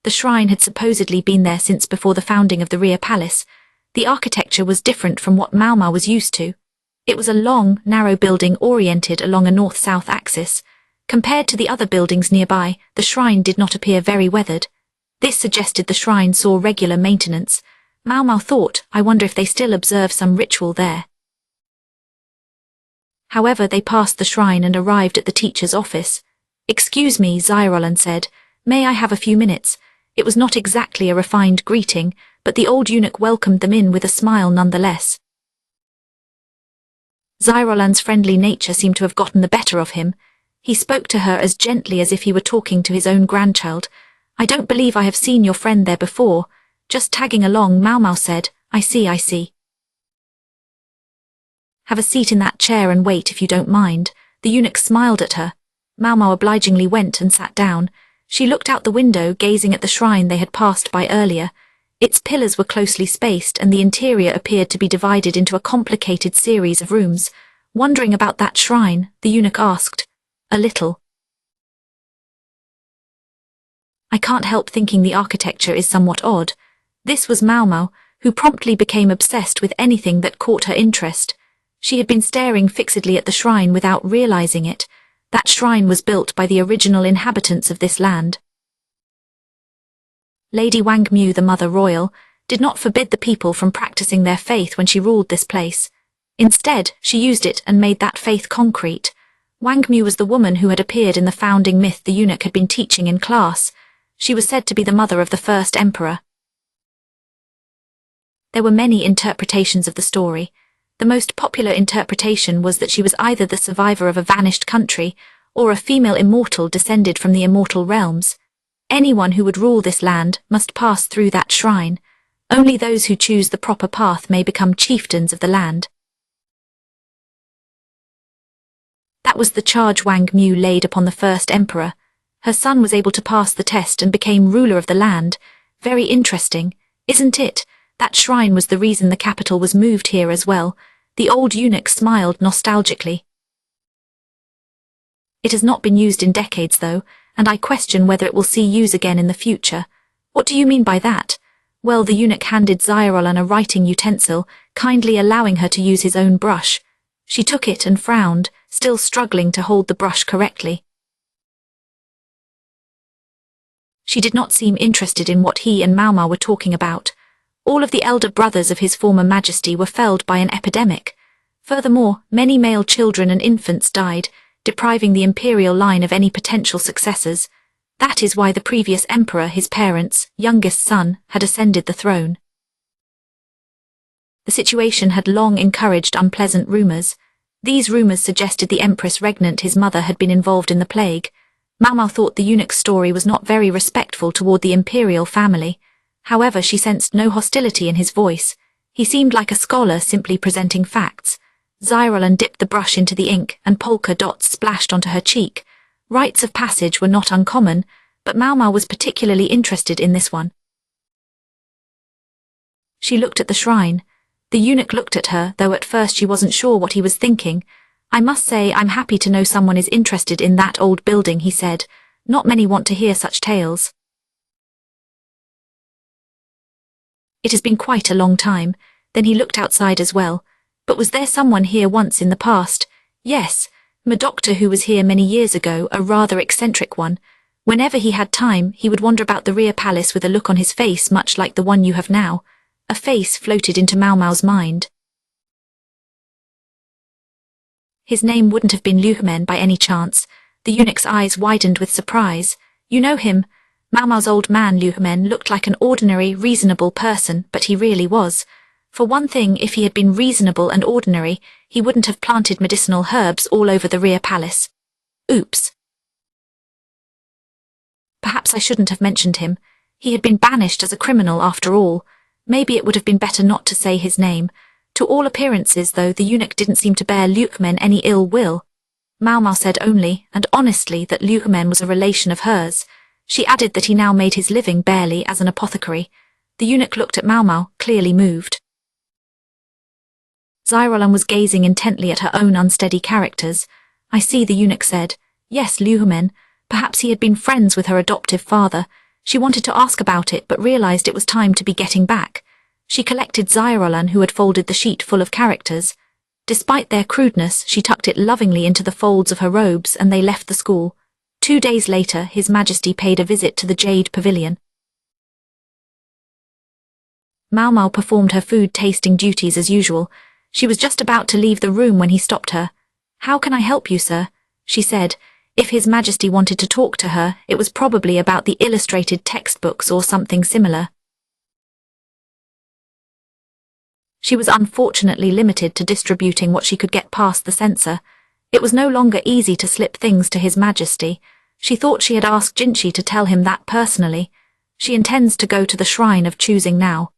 The shrine had supposedly been there since before the founding of the rear palace. The architecture was different from what Maomao was used to. It was a long, narrow building oriented along a north-south axis. Compared to the other buildings nearby, the shrine did not appear very weathered. This suggested the shrine saw regular maintenance. Maomao thought, I wonder if they still observe some ritual there. However, they passed the shrine and arrived at the teacher's office. Excuse me, Zyrolan said. May I have a few minutes? It was not exactly a refined greeting, but the old eunuch welcomed them in with a smile nonetheless. Zyrolan's friendly nature seemed to have gotten the better of him. He spoke to her as gently as if he were talking to his own grandchild. I don't believe I have seen your friend there before. Just tagging along, Maomao said. I see. Have a seat in that chair and wait if you don't mind. The eunuch smiled at her. Maomao obligingly went and sat down. She looked out the window, gazing at the shrine they had passed by earlier. Its pillars were closely spaced and the interior appeared to be divided into a complicated series of rooms. Wondering about that shrine, the eunuch asked. A little. I can't help thinking the architecture is somewhat odd. This was Maomao, who promptly became obsessed with anything that caught her interest. She had been staring fixedly at the shrine without realizing it. That shrine was built by the original inhabitants of this land. Lady Wangmu, the Mother Royal, did not forbid the people from practicing their faith when she ruled this place. Instead, she used it and made that faith concrete. Wangmu was the woman who had appeared in the founding myth the eunuch had been teaching in class. She was said to be the mother of the first emperor. There were many interpretations of the story. The most popular interpretation was that she was either the survivor of a vanished country or a female immortal descended from the immortal realms. Anyone who would rule this land must pass through that shrine. Only those who choose the proper path may become chieftains of the land. That was the charge Wang Mu laid upon the first emperor. Her son was able to pass the test and became ruler of the land. Very interesting, isn't it? That shrine was the reason the capital was moved here as well. The old eunuch smiled nostalgically. It has not been used in decades, though, and I question whether it will see use again in the future. What do you mean by that? Well, the eunuch handed Zyrolan a writing utensil, kindly allowing her to use his own brush. She took it and frowned, still struggling to hold the brush correctly. She did not seem interested in what he and Maomao were talking about. All of the elder brothers of his former majesty were felled by an epidemic. Furthermore, many male children and infants died, depriving the imperial line of any potential successors. That is why the previous emperor, his parents' youngest son, had ascended the throne. The situation had long encouraged unpleasant rumors. These rumors suggested the empress regnant, his mother, had been involved in the plague. Maomao thought the eunuch's story was not very respectful toward the imperial family. However, she sensed no hostility in his voice. He seemed like a scholar simply presenting facts. Zyrolan dipped the brush into the ink and polka dots splashed onto her cheek. Rites of passage were not uncommon, but Maomao was particularly interested in this one. She looked at the shrine. The eunuch looked at her, though at first she wasn't sure what he was thinking. I must say I'm happy to know someone is interested in that old building, he said. Not many want to hear such tales. It has been quite a long time. Then he looked outside as well. But was there someone here once in the past? Yes, my doctor who was here many years ago, a rather eccentric one. Whenever he had time, he would wander about the rear palace with a look on his face much like the one you have now. A face floated into Maomao's mind. His name wouldn't have been Luhmen by any chance. The eunuch's eyes widened with surprise. You know him? Maomao's old man Luhmen looked like an ordinary, reasonable person, but he really was. For one thing, if he had been reasonable and ordinary, he wouldn't have planted medicinal herbs all over the rear palace. Oops. Perhaps I shouldn't have mentioned him. He had been banished as a criminal after all. Maybe it would have been better not to say his name. To all appearances, though, the eunuch didn't seem to bear Luhmen any ill will. Maomao said only, and honestly, that Luhmen was a relation of hers. She added that he now made his living barely as an apothecary. The eunuch looked at Maomao, clearly moved. Zyrolan was gazing intently at her own unsteady characters. I see, the eunuch said. Yes, Luhmen. Perhaps he had been friends with her adoptive father. She wanted to ask about it but realized it was time to be getting back. She collected Zyrolan, who had folded the sheet full of characters. Despite their crudeness, she tucked it lovingly into the folds of her robes and they left the school. 2 days later, His Majesty paid a visit to the Jade Pavilion. Maomao performed her food-tasting duties as usual. She was just about to leave the room when he stopped her. "How can I help you, sir?" she said. If His Majesty wanted to talk to her, it was probably about the illustrated textbooks or something similar. She was unfortunately limited to distributing what she could get past the censor. It was no longer easy to slip things to His Majesty. She thought she had asked Jinchi to tell him that personally. She intends to go to the Shrine of Choosing now.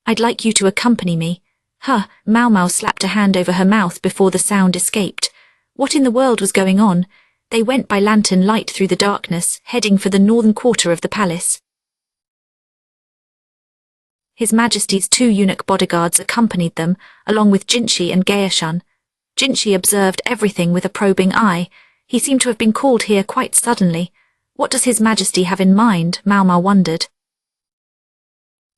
"I'd like you to accompany me." Maomao slapped a hand over her mouth before the sound escaped. What in the world was going on? They went by lantern light through the darkness, heading for the northern quarter of the palace. His Majesty's 2 eunuch bodyguards accompanied them, along with Jinchi and Gaeshun. Jinchi observed everything with a probing eye. He seemed to have been called here quite suddenly. What does His Majesty have in mind? Maomao wondered.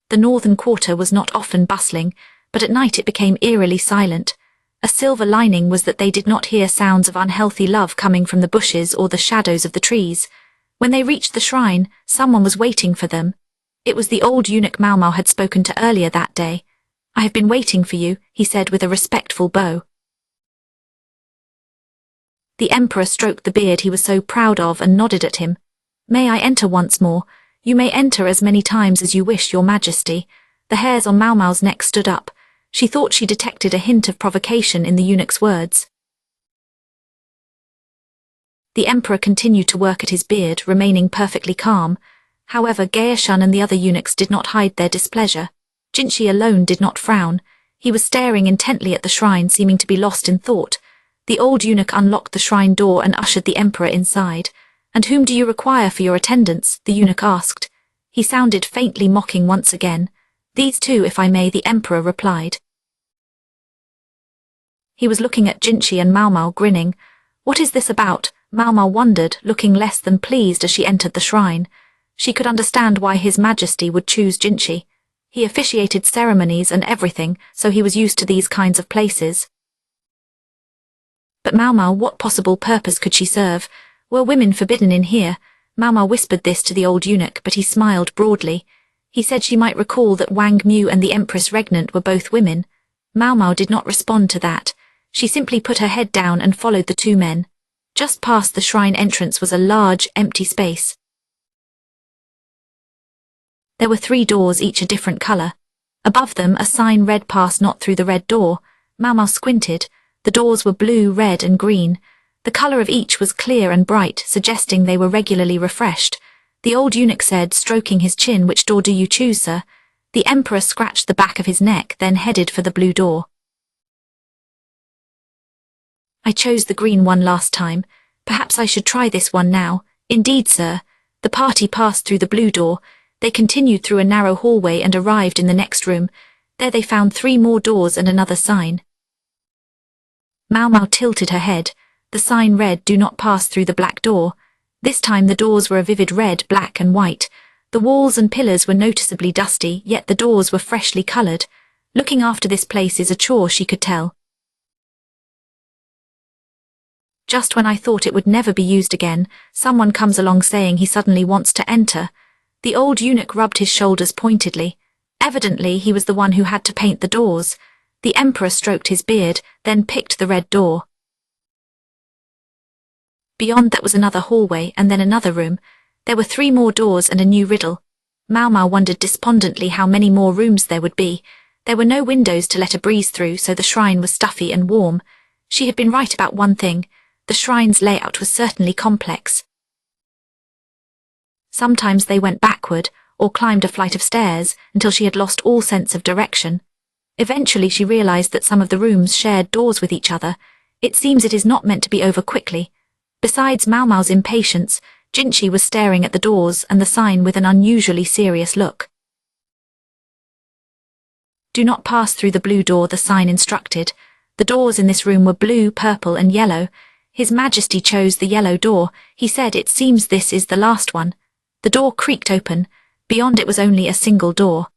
The northern quarter was not often bustling, but at night it became eerily silent. A silver lining was that they did not hear sounds of unhealthy love coming from the bushes or the shadows of the trees. When they reached the shrine, someone was waiting for them. It was the old eunuch Maomao had spoken to earlier that day. "I have been waiting for you," he said with a respectful bow. The emperor stroked the beard he was so proud of and nodded at him. "May I enter once more?" "You may enter as many times as you wish, Your Majesty." The hairs on Maomao's neck stood up. She thought she detected a hint of provocation in the eunuch's words. The emperor continued to work at his beard, remaining perfectly calm. However, Gaeshun and the other eunuchs did not hide their displeasure. Jinchi alone did not frown. He was staring intently at the shrine, seeming to be lost in thought. The old eunuch unlocked the shrine door and ushered the emperor inside. "And whom do you require for your attendance?" the eunuch asked. He sounded faintly mocking once again. "These 2, if I may," the emperor replied. He was looking at Jinchi and Maomao, grinning. "What is this about?" Maomao wondered, looking less than pleased as she entered the shrine. She could understand why His Majesty would choose Jinchi. He officiated ceremonies and everything, so he was used to these kinds of places. But Maomao, what possible purpose could she serve? Were women forbidden in here? Maomao whispered this to the old eunuch, but he smiled broadly. He said she might recall that Wang Mu and the Empress Regnant were both women. Maomao did not respond to that. She simply put her head down and followed the 2 men. Just past the shrine entrance was a large, empty space. There were 3 doors, each a different color. Above them, a sign read "Pass not through the red door." Maomao squinted. The doors were blue, red, and green. The color of each was clear and bright, suggesting they were regularly refreshed. The old eunuch said, stroking his chin, "Which door do you choose, sir?" The emperor scratched the back of his neck, then headed for the blue door. "I chose the green one last time. Perhaps I should try this one now." "Indeed, sir." The party passed through the blue door. They continued through a narrow hallway and arrived in the next room. There they found 3 more doors and another sign. Maomao tilted her head. The sign read, "Do not pass through the black door." This time the doors were a vivid red, black, and white. The walls and pillars were noticeably dusty, yet the doors were freshly colored. Looking after this place is a chore, she could tell. Just when I thought it would never be used again, someone comes along saying he suddenly wants to enter. The old eunuch rubbed his shoulders pointedly. Evidently, he was the one who had to paint the doors. The emperor stroked his beard, then picked the red door. Beyond that was another hallway and then another room. There were 3 more doors and a new riddle. Maomao wondered despondently how many more rooms there would be. There were no windows to let a breeze through, so the shrine was stuffy and warm. She had been right about one thing. The shrine's layout was certainly complex. Sometimes they went backward, or climbed a flight of stairs, until she had lost all sense of direction. Eventually she realized that some of the rooms shared doors with each other. It seems it is not meant to be over quickly. Besides Maomao's impatience, Jinchi was staring at the doors and the sign with an unusually serious look. "Do not pass through the blue door," the sign instructed. The doors in this room were blue, purple, and yellow. His Majesty chose the yellow door. He said, "It seems this is the last one." The door creaked open. Beyond it was only a single door.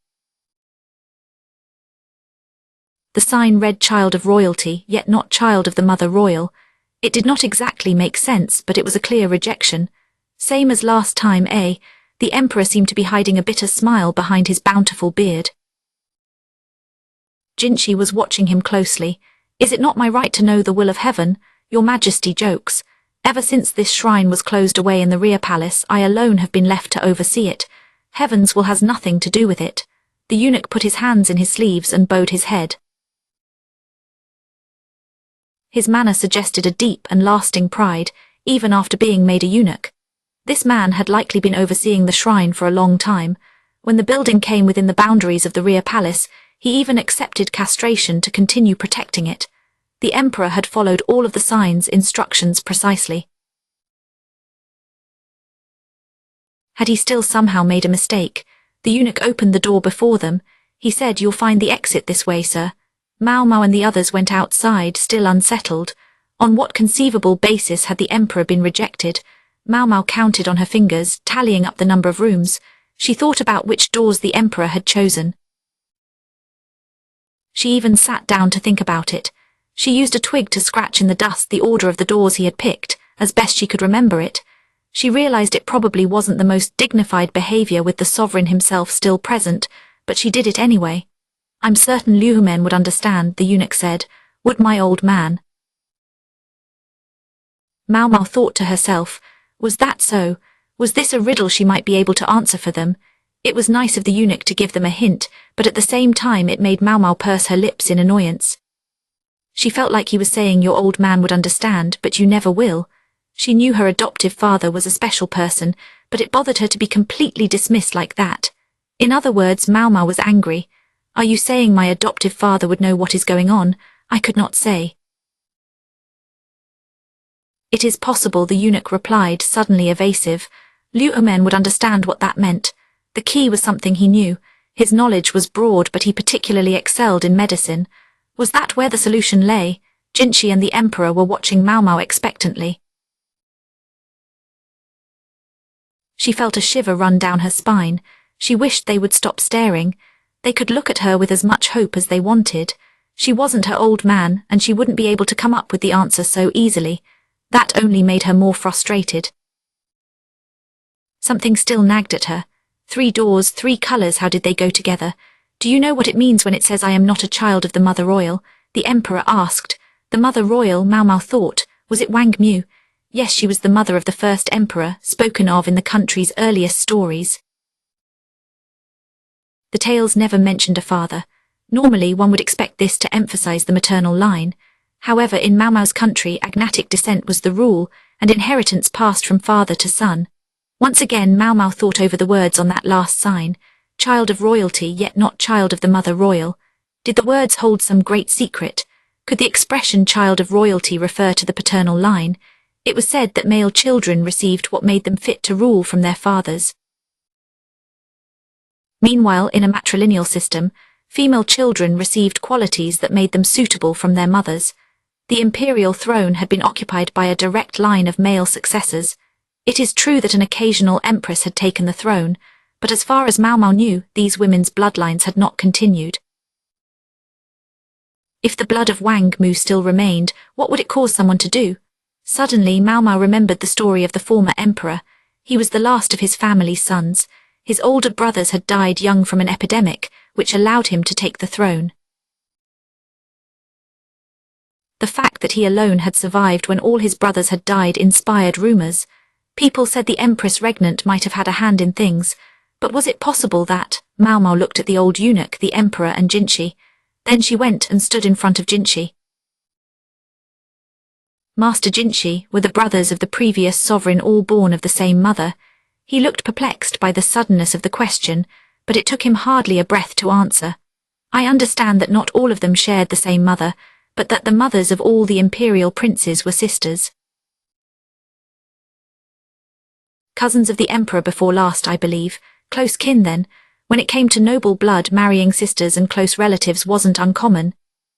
The sign read Child of Royalty, yet not Child of the Mother Royal. It did not exactly make sense, but it was a clear rejection. Same as last time, eh? The Emperor seemed to be hiding a bitter smile behind his bountiful beard. Jinchi was watching him closely. "Is it not my right to know the will of heaven? Your Majesty jokes. Ever since this shrine was closed away in the rear palace, I alone have been left to oversee it. Heaven's will has nothing to do with it." The eunuch put his hands in his sleeves and bowed his head. His manner suggested a deep and lasting pride, even after being made a eunuch. This man had likely been overseeing the shrine for a long time. When the building came within the boundaries of the rear palace, he even accepted castration to continue protecting it. The Emperor had followed all of the sign's instructions precisely. Had he still somehow made a mistake? The eunuch opened the door before them. He said, "You'll find the exit this way, sir." Maomao and the others went outside, still unsettled. On what conceivable basis had the Emperor been rejected? Maomao counted on her fingers, tallying up the number of rooms. She thought about which doors the Emperor had chosen. She even sat down to think about it. She used a twig to scratch in the dust the order of the doors he had picked, as best she could remember it. She realized it probably wasn't the most dignified behavior with the sovereign himself still present, but she did it anyway. "I'm certain Liumen would understand," the eunuch said. "Would my old man?" Maomao thought to herself, was that so? Was this a riddle she might be able to answer for them? It was nice of the eunuch to give them a hint, but at the same time it made Maomao purse her lips in annoyance. She felt like he was saying, "Your old man would understand, but you never will." She knew her adoptive father was a special person, but it bothered her to be completely dismissed like that. In other words, Maomao was angry. "Are you saying my adoptive father would know what is going on?" I could not say. "It is possible," the eunuch replied, suddenly evasive. Liumen would understand what that meant. The key was something he knew. His knowledge was broad, but he particularly excelled in medicine. Was that where the solution lay? Jinchi and the Emperor were watching Maomao expectantly. She felt a shiver run down her spine. She wished they would stop staring. They could look at her with as much hope as they wanted. She wasn't her old man, and she wouldn't be able to come up with the answer so easily. That only made her more frustrated. Something still nagged at her. 3 doors, 3 colors, how did they go together? "Do you know what it means when it says I am not a child of the Mother Royal?" the Emperor asked. The Mother Royal, Maomao thought. Was it Wang Mu? Yes, she was the mother of the first emperor, spoken of in the country's earliest stories. The tales never mentioned a father. Normally, one would expect this to emphasize the maternal line. However, in Maomao's country, agnatic descent was the rule, and inheritance passed from father to son. Once again, Maomao thought over the words on that last sign. Child of royalty, yet not child of the Mother Royal. Did the words hold some great secret? Could the expression child of royalty refer to the paternal line? It was said that male children received what made them fit to rule from their fathers. Meanwhile, in a matrilineal system, female children received qualities that made them suitable from their mothers. The imperial throne had been occupied by a direct line of male successors. It is true that an occasional empress had taken the throne, but as far as Maomao knew, these women's bloodlines had not continued. If the blood of Wang Mu still remained, what would it cause someone to do? Suddenly, Maomao remembered the story of the former emperor. He was the last of his family's sons. His older brothers had died young from an epidemic, which allowed him to take the throne. The fact that he alone had survived when all his brothers had died inspired rumors. People said the empress regnant might have had a hand in things, but was it possible that? Maomao looked at the old eunuch, the emperor, and Jinchi. Then she went and stood in front of Jinchi. Master Jinchi were the brothers of the previous sovereign, all born of the same mother. He looked perplexed by the suddenness of the question, but it took him hardly a breath to answer. I understand that not all of them shared the same mother, but that the mothers of all the imperial princes were sisters. Cousins of the emperor before last, I believe. Close kin then. When it came to noble blood, marrying sisters and close relatives wasn't uncommon.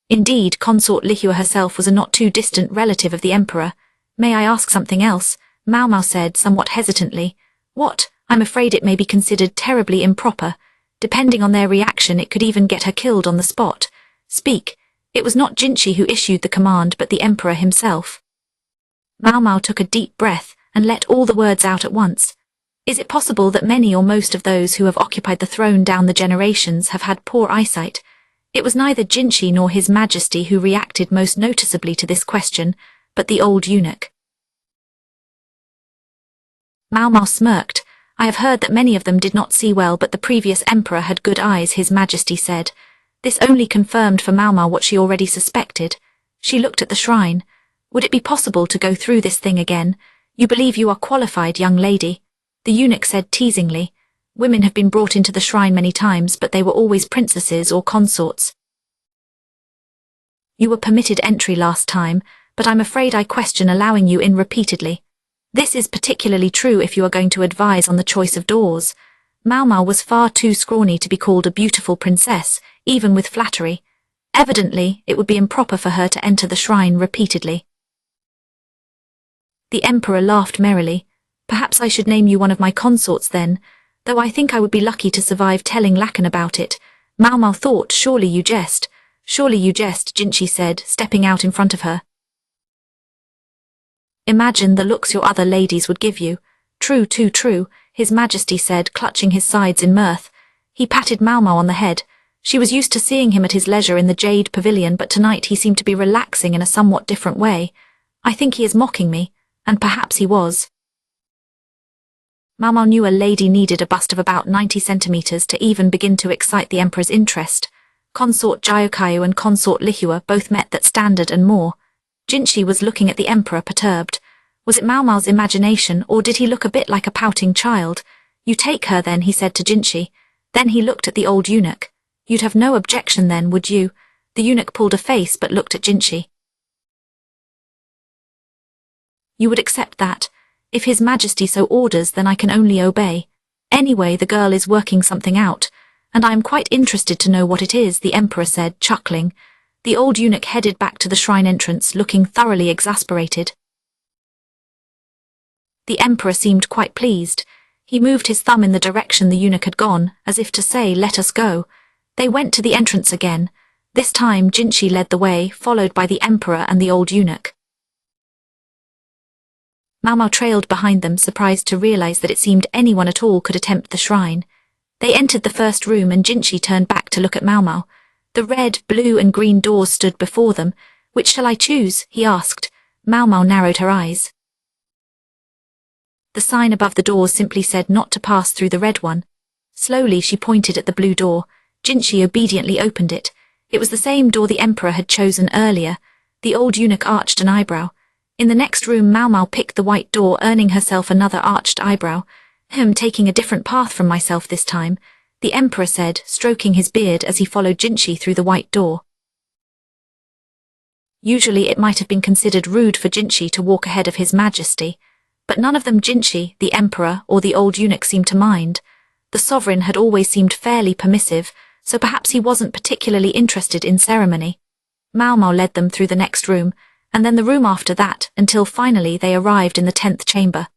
Indeed, consort Lihua herself was a not too distant relative of the emperor. May I ask something else? Maomao said somewhat hesitantly. What? I'm afraid it may be considered terribly improper. Depending on their reaction, it could even get her killed on the spot. Speak. It was not Jinchi who issued the command but the emperor himself. Maomao took a deep breath and let all the words out at once. Is it possible that many or most of those who have occupied the throne down the generations have had poor eyesight? It was neither Jinchi nor His Majesty who reacted most noticeably to this question, but the old eunuch. Maomao smirked. I have heard that many of them did not see well, but the previous emperor had good eyes, His Majesty said. This only confirmed for Maomao what she already suspected. She looked at the shrine. Would it be possible to go through this thing again? You believe you are qualified, young lady? The eunuch said teasingly. Women have been brought into the shrine many times, but they were always princesses or consorts. You were permitted entry last time, but I'm afraid I question allowing you in repeatedly. This is particularly true if you are going to advise on the choice of doors. Maomao was far too scrawny to be called a beautiful princess, even with flattery. Evidently, it would be improper for her to enter the shrine repeatedly. The emperor laughed merrily. Perhaps I should name you one of my consorts then, though I think I would be lucky to survive telling Lacan about it. Maomao thought, surely you jest. Surely you jest, Jinchi said, stepping out in front of her. Imagine the looks your other ladies would give you. True, too true, His Majesty said, clutching his sides in mirth. He patted Maomao on the head. She was used to seeing him at his leisure in the Jade Pavilion, but tonight he seemed to be relaxing in a somewhat different way. I think he is mocking me, and perhaps he was. Maomao knew a lady needed a bust of about 90 centimeters to even begin to excite the emperor's interest. Consort Jyokayu and Consort Lihua both met that standard and more. Jinchi was looking at the emperor perturbed. Was it Maomao's imagination, or did he look a bit like a pouting child? You take her then, he said to Jinchi. Then he looked at the old eunuch. You'd have no objection then, would you? The eunuch pulled a face but looked at Jinchi. You would accept that. If His Majesty so orders, then I can only obey. Anyway, the girl is working something out, and I am quite interested to know what it is, the emperor said, chuckling. The old eunuch headed back to the shrine entrance, looking thoroughly exasperated. The emperor seemed quite pleased. He moved his thumb in the direction the eunuch had gone, as if to say, let us go. They went to the entrance again. This time Jinchi led the way, followed by the emperor and the old eunuch. Maomao trailed behind them, surprised to realize that it seemed anyone at all could attempt the shrine. They entered the first room and Jinchi turned back to look at Maomao. The red, blue and green doors stood before them. Which shall I choose? He asked. Maomao narrowed her eyes. The sign above the doors simply said not to pass through the red one. Slowly she pointed at the blue door. Jinchi obediently opened it. It was the same door the emperor had chosen earlier. The old eunuch arched an eyebrow. In the next room Maomao picked the white door, earning herself another arched eyebrow. Taking a different path from myself this time, the emperor said, stroking his beard as he followed Jinchi through the white door. Usually it might have been considered rude for Jinchi to walk ahead of His Majesty, but none of them, Jinchi, the emperor, or the old eunuch, seemed to mind. The sovereign had always seemed fairly permissive, so perhaps he wasn't particularly interested in ceremony. Maomao led them through the next room, and then the room after that, until finally they arrived in the 10th chamber.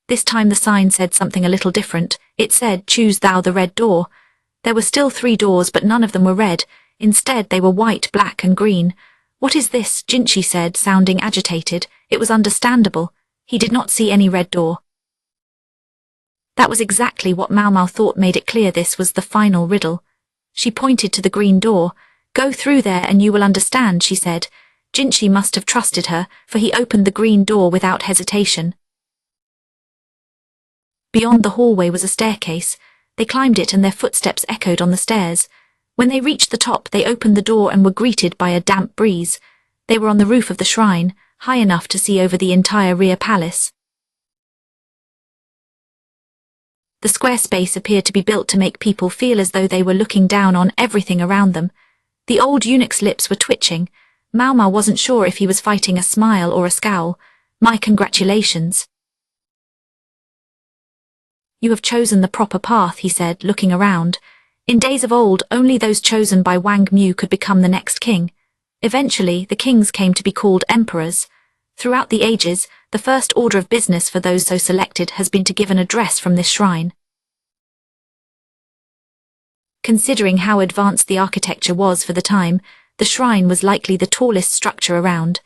This time the sign said something a little different. It said, choose thou the red door. There were still 3 doors, but none of them were red. Instead they were white, black and green. What is this? Jinchi said, sounding agitated. It was understandable. He did not see any red door. That was exactly what Maomao thought made it clear this was the final riddle. She pointed to the green door. Go through there and you will understand, she said. Jinchi must have trusted her, for he opened the green door without hesitation. Beyond the hallway was a staircase. They climbed it and their footsteps echoed on the stairs. When they reached the top, they opened the door and were greeted by a damp breeze. They were on the roof of the shrine, high enough to see over the entire rear palace. The square space appeared to be built to make people feel as though they were looking down on everything around them. The old eunuch's lips were twitching. Maomao wasn't sure if he was fighting a smile or a scowl. My congratulations. You have chosen the proper path, he said, looking around. In days of old, only those chosen by Wang Mu could become the next king. Eventually, the kings came to be called emperors. Throughout the ages, the first order of business for those so selected has been to give an address from this shrine. Considering how advanced the architecture was for the time, the shrine was likely the tallest structure around.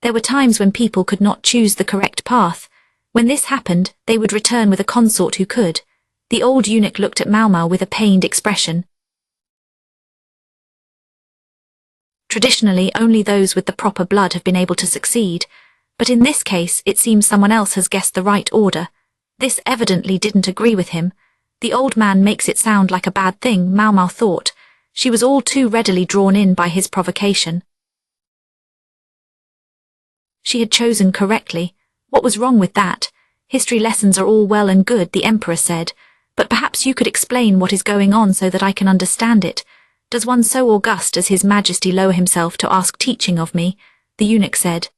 There were times when people could not choose the correct path. When this happened, they would return with a consort who could. The old eunuch looked at Maomao with a pained expression. Traditionally, only those with the proper blood have been able to succeed, but in this case it seems someone else has guessed the right order. This evidently didn't agree with him. The old man makes it sound like a bad thing, Maomao thought. She was all too readily drawn in by his provocation. She had chosen correctly. What was wrong with that? History lessons are all well and good, the emperor said, but perhaps you could explain what is going on so that I can understand it. Does one so august as His Majesty lower himself to ask teaching of me? The eunuch said.